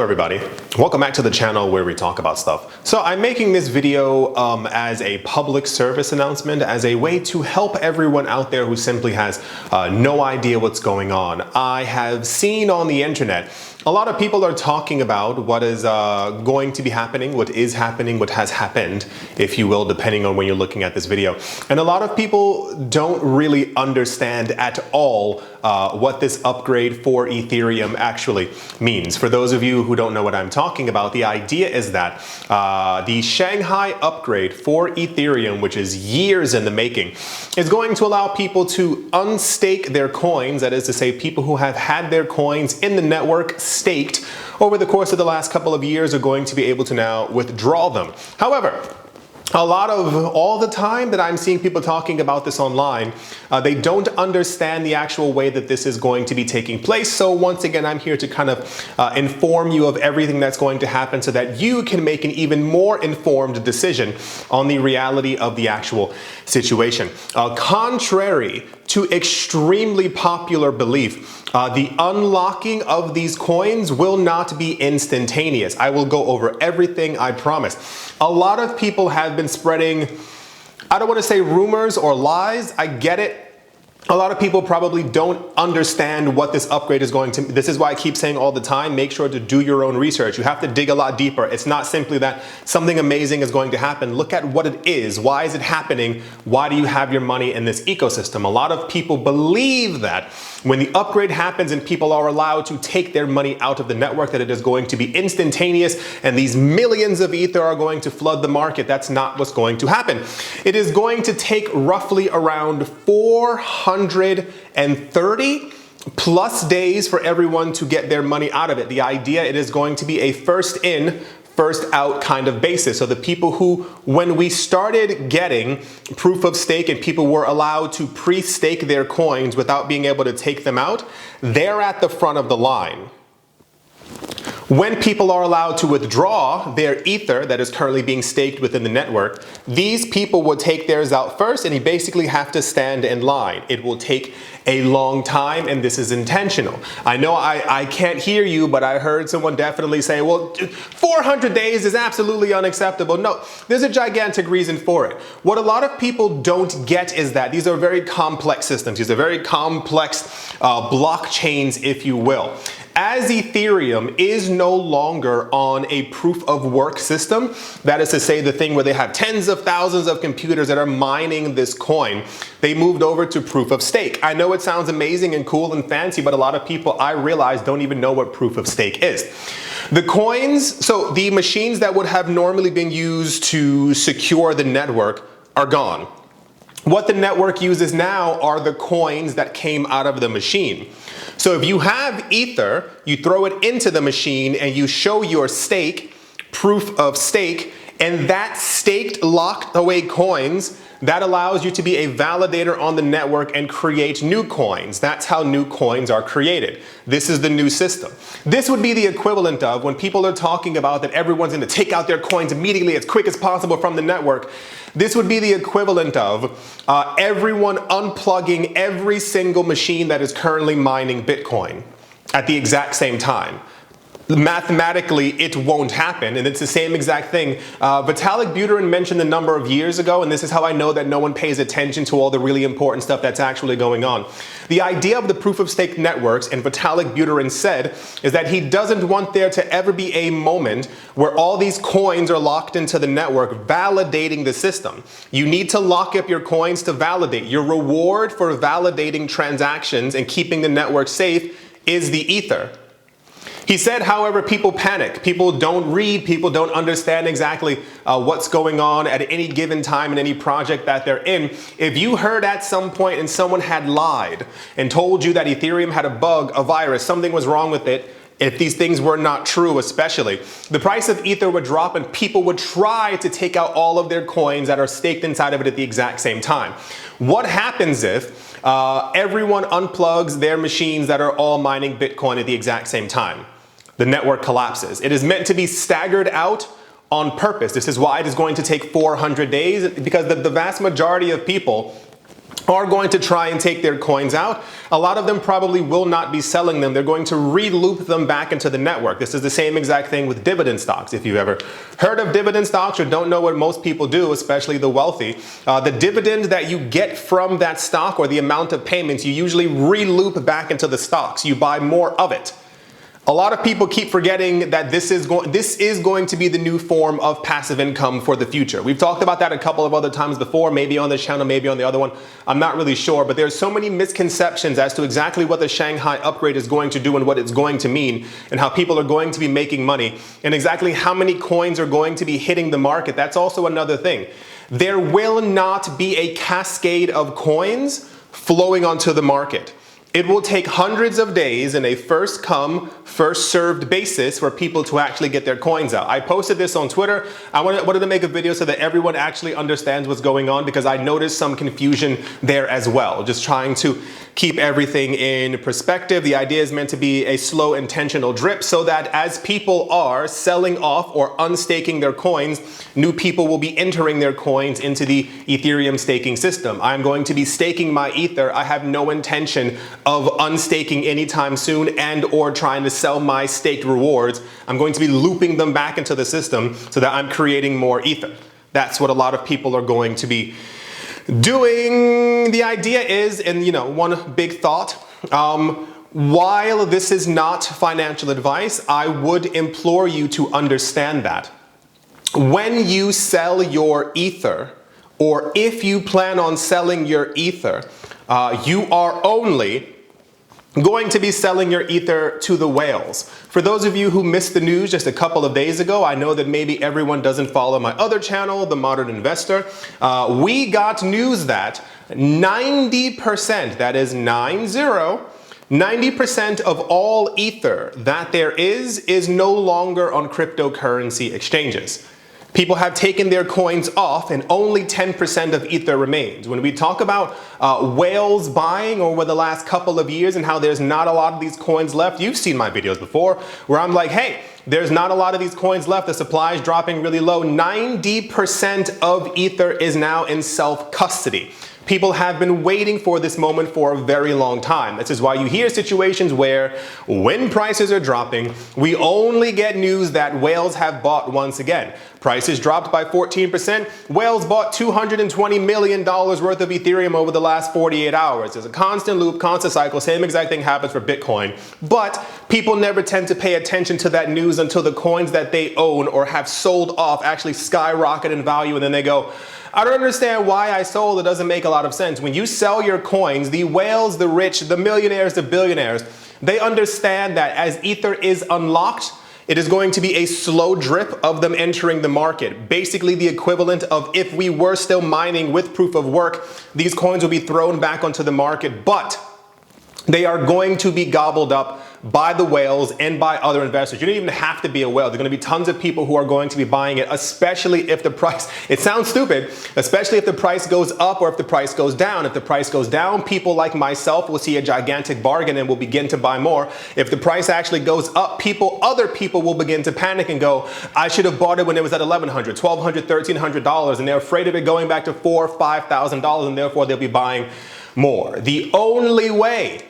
Hello everybody, welcome back to the channel where we talk about stuff. So I'm making this video as a public service announcement, as a way to help everyone out there who simply has no idea what's going on. I have seen on the internet a lot of people are talking about what is going to be happening, what is happening, what has happened, if you will, depending on when you're looking at this video. And a lot of people don't really understand at all what this upgrade for Ethereum actually means. For those of you who don't know what I'm talking about, the idea is that the Shanghai upgrade for Ethereum, which is years in the making, is going to allow people to unstake their coins. That is to say, people who have had their coins in the network staked over the course of the last couple of years are going to be able to now withdraw them. However, all the time that I'm seeing people talking about this online, they don't understand the actual way that this is going to be taking place. So once again, I'm here to kind of inform you of everything that's going to happen so that you can make an even more informed decision on the reality of the actual situation. Contrary to extremely popular belief, the unlocking of these coins will not be instantaneous. I will go over everything, I promise. A lot of people have been spreading, I don't want to say rumors or lies, I get it. A lot of people probably don't understand what this upgrade is going to. This is why I keep saying all the time, make sure to do your own research. You have to dig a lot deeper. It's not simply that something amazing is going to happen. Look at what it is. Why is it happening? Why do you have your money in this ecosystem? A lot of people believe that when the upgrade happens and people are allowed to take their money out of the network, that it is going to be instantaneous and these millions of Ether are going to flood the market. That's not what's going to happen. It is going to take roughly around 430 plus days for everyone to get their money out of it. The idea, it is going to be a first in, first out kind of basis. So the people who, when we started getting proof of stake and people were allowed to pre-stake their coins without being able to take them out, they're at the front of the line. When people are allowed to withdraw their Ether that is currently being staked within the network, these people will take theirs out first and you basically have to stand in line. It will take a long time and this is intentional. I know I can't hear you, but I heard someone definitely say, well, 400 days is absolutely unacceptable. No, there's a gigantic reason for it. What a lot of people don't get is that these are very complex systems. These are very complex blockchains, if you will. As Ethereum is no longer on a proof of work system, that is to say the thing where they have tens of thousands of computers that are mining this coin, they moved over to proof of stake. I know it sounds amazing and cool and fancy, but a lot of people, I realize, don't even know what proof of stake is. The coins, so the machines that would have normally been used to secure the network are gone. What the network uses now are the coins that came out of the machine. So if you have Ether, you throw it into the machine and you show your stake, proof of stake, and that staked, locked away coins, that allows you to be a validator on the network and create new coins. That's how new coins are created. This is the new system. This would be the equivalent of when people are talking about that everyone's going to take out their coins immediately as quick as possible from the network. This would be the equivalent of everyone unplugging every single machine that is currently mining Bitcoin at the exact same time. Mathematically, it won't happen, and it's the same exact thing. Vitalik Buterin mentioned a number of years ago, and this is how I know that no one pays attention to all the really important stuff that's actually going on. The idea of the proof-of-stake networks, and Vitalik Buterin said, is that he doesn't want there to ever be a moment where all these coins are locked into the network, validating the system. You need to lock up your coins to validate. Your reward for validating transactions and keeping the network safe is the Ether. He said, however, people panic. People don't read. People don't understand exactly what's going on at any given time in any project that they're in. If you heard at some point and someone had lied and told you that Ethereum had a bug, a virus, something was wrong with it, if these things were not true especially, the price of Ether would drop and people would try to take out all of their coins that are staked inside of it at the exact same time. What happens if everyone unplugs their machines that are all mining Bitcoin at the exact same time? The network collapses. It is meant to be staggered out on purpose. This is why it is going to take 400 days, because the vast majority of people are going to try and take their coins out. A lot of them probably will not be selling them. They're going to re-loop them back into the network. This is the same exact thing with dividend stocks. If you've ever heard of dividend stocks or don't know what most people do, especially the wealthy, the dividend that you get from that stock or the amount of payments, you usually re-loop back into the stocks. You buy more of it. A lot of people keep forgetting that this is going to be the new form of passive income for the future. We've talked about that a couple of other times before, maybe on this channel, maybe on the other one. I'm not really sure, but there's so many misconceptions as to exactly what the Shanghai upgrade is going to do and what it's going to mean and how people are going to be making money and exactly how many coins are going to be hitting the market. That's also another thing. There will not be a cascade of coins flowing onto the market. It will take hundreds of days in a first come, first served basis for people to actually get their coins out. I posted this on Twitter. I wanted to make a video so that everyone actually understands what's going on because I noticed some confusion there as well. Just trying to keep everything in perspective. The idea is meant to be a slow, intentional drip so that as people are selling off or unstaking their coins, new people will be entering their coins into the Ethereum staking system. I'm going to be staking my Ether. I have no intention of unstaking anytime soon and or trying to sell my staked rewards. I'm going to be looping them back into the system so that I'm creating more Ether. That's what a lot of people are going to be doing. The idea is, and one big thought, while this is not financial advice, I would implore you to understand that when you sell your Ether, or if you plan on selling your Ether, you are only going to be selling your Ether to the whales. For those of you who missed the news just a couple of days ago, I know that maybe everyone doesn't follow my other channel, The Modern Investor. We got news that 90%, that is 90% of all Ether that there is no longer on cryptocurrency exchanges. People have taken their coins off and only 10% of Ether remains. When we talk about whales buying over the last couple of years and how there's not a lot of these coins left, you've seen my videos before where I'm like, hey, there's not a lot of these coins left. The supply is dropping really low. 90% of Ether is now in self-custody. People have been waiting for this moment for a very long time. This is why you hear situations where when prices are dropping, we only get news that whales have bought once again. Prices dropped by 14%. Whales bought $220 million worth of Ethereum over the last 48 hours. There's a constant loop, constant cycle. Same exact thing happens for Bitcoin. But people never tend to pay attention to that news until the coins that they own or have sold off actually skyrocket in value, and then they go, I don't understand why I sold. It doesn't make a lot of sense. When you sell your coins, the whales, the rich, the millionaires, the billionaires, they understand that as Ether is unlocked, it is going to be a slow drip of them entering the market. Basically the equivalent of if we were still mining with proof of work, these coins will be thrown back onto the market, but they are going to be gobbled up by the whales and by other investors. You don't even have to be a whale. There are going to be tons of people who are going to be buying it, especially if the price, it sounds stupid, especially if the price goes up or if the price goes down. If the price goes down, people like myself will see a gigantic bargain and will begin to buy more. If the price actually goes up, other people will begin to panic and go, I should have bought it when it was at $1,100, $1,200, $1,300, and they're afraid of it going back to $4,000 or $5,000, and therefore they'll be buying more. The only way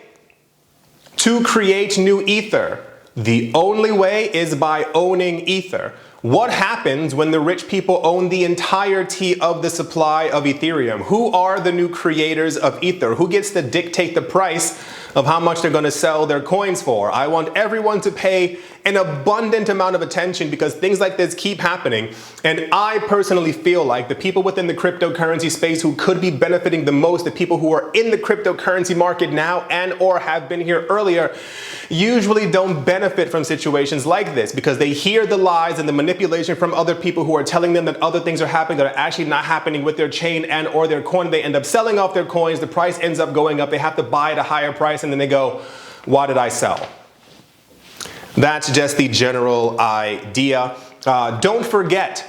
to create new Ether, the only way is by owning Ether. What happens when the rich people own the entirety of the supply of Ethereum? Who are the new creators of Ether? Who gets to dictate the price of how much they're going to sell their coins for? I want everyone to pay an abundant amount of attention because things like this keep happening. And I personally feel like the people within the cryptocurrency space who could be benefiting the most, the people who are in the cryptocurrency market now and or have been here earlier, usually don't benefit from situations like this because they hear the lies and the manipulation from other people who are telling them that other things are happening that are actually not happening with their chain and or their coin. They end up selling off their coins. The price ends up going up. They have to buy at a higher price and then they go, why did I sell? That's just the general idea. Don't forget,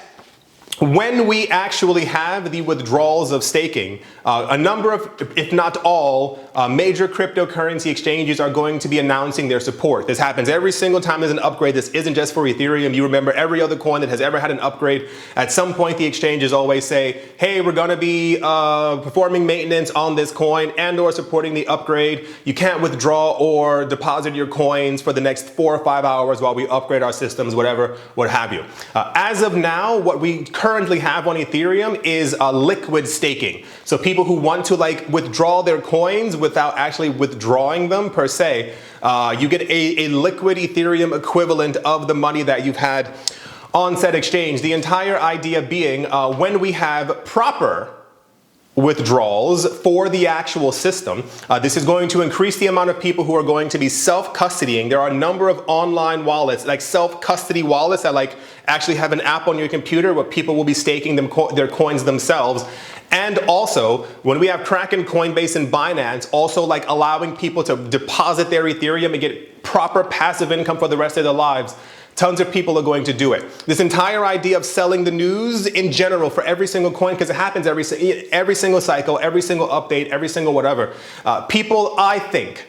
when we actually have the withdrawals of staking, a number of, if not all, major cryptocurrency exchanges are going to be announcing their support. This happens every single time there's an upgrade. This isn't just for Ethereum. You remember every other coin that has ever had an upgrade. At some point, the exchanges always say, hey, we're going to be performing maintenance on this coin and or supporting the upgrade. You can't withdraw or deposit your coins for the next 4 or 5 hours while we upgrade our systems, whatever, what have you. As of now, what we currently have on Ethereum is liquid staking. So people who want to like withdraw their coins without actually withdrawing them per se, you get a liquid Ethereum equivalent of the money that you've had on said exchange. The entire idea being when we have proper withdrawals for the actual system, this is going to increase the amount of people who are going to be self-custodying. There are a number of online wallets, like self-custody wallets that like actually have an app on your computer where people will be staking their coins themselves. And also, when we have Kraken, Coinbase, and Binance, also like allowing people to deposit their Ethereum and get proper passive income for the rest of their lives. Tons of people are going to do it. This entire idea of selling the news in general for every single coin, because it happens every single cycle, every single update, every single whatever. People, I think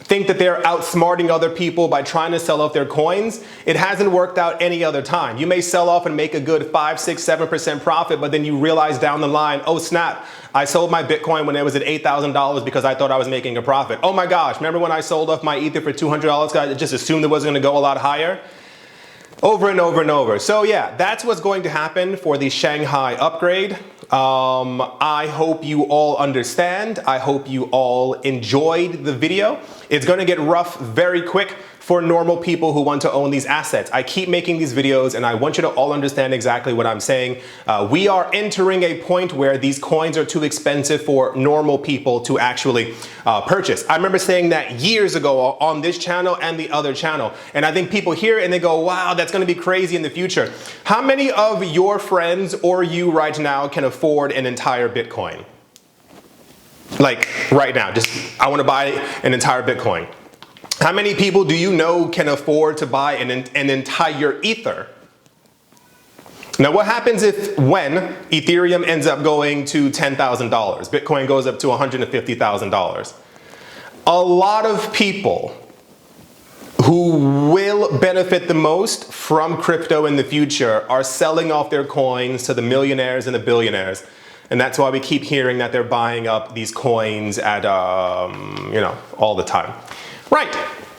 that they're outsmarting other people by trying to sell off their coins. It hasn't worked out any other time. You may sell off and make a good 5, 6, 7% profit, but then you realize down the line, oh snap, I sold my Bitcoin when it was at $8,000 because I thought I was making a profit. Oh my gosh, remember when I sold off my Ether for $200? I just assumed it was going to go a lot higher. Over and over and over. So yeah, that's what's going to happen for the Shanghai upgrade. I hope you all understand. I hope you all enjoyed the video. It's going to get rough very quick for normal people who want to own these assets. I keep making these videos and I want you to all understand exactly what I'm saying. We are entering a point where these coins are too expensive for normal people to actually purchase. I remember saying that years ago on this channel and the other channel. And I think people hear it and they go, wow, that's going to be crazy in the future. How many of your friends or you right now can afford an entire Bitcoin? Like right now, just I want to buy an entire Bitcoin. How many people do you know can afford to buy an entire Ether? Now, what happens when Ethereum ends up going to $10,000? Bitcoin goes up to $150,000. A lot of people who will benefit the most from crypto in the future are selling off their coins to the millionaires and the billionaires. And that's why we keep hearing that they're buying up these coins at, you know, all the time. Right.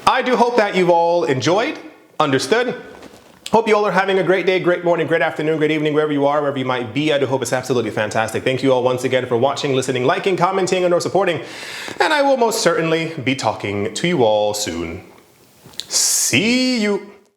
I do hope that you've all enjoyed, understood. Hope you all are having a great day, great morning, great afternoon, great evening, wherever you are, wherever you might be. I do hope it's absolutely fantastic. Thank you all once again for watching, listening, liking, commenting, and or supporting. And I will most certainly be talking to you all soon. See you.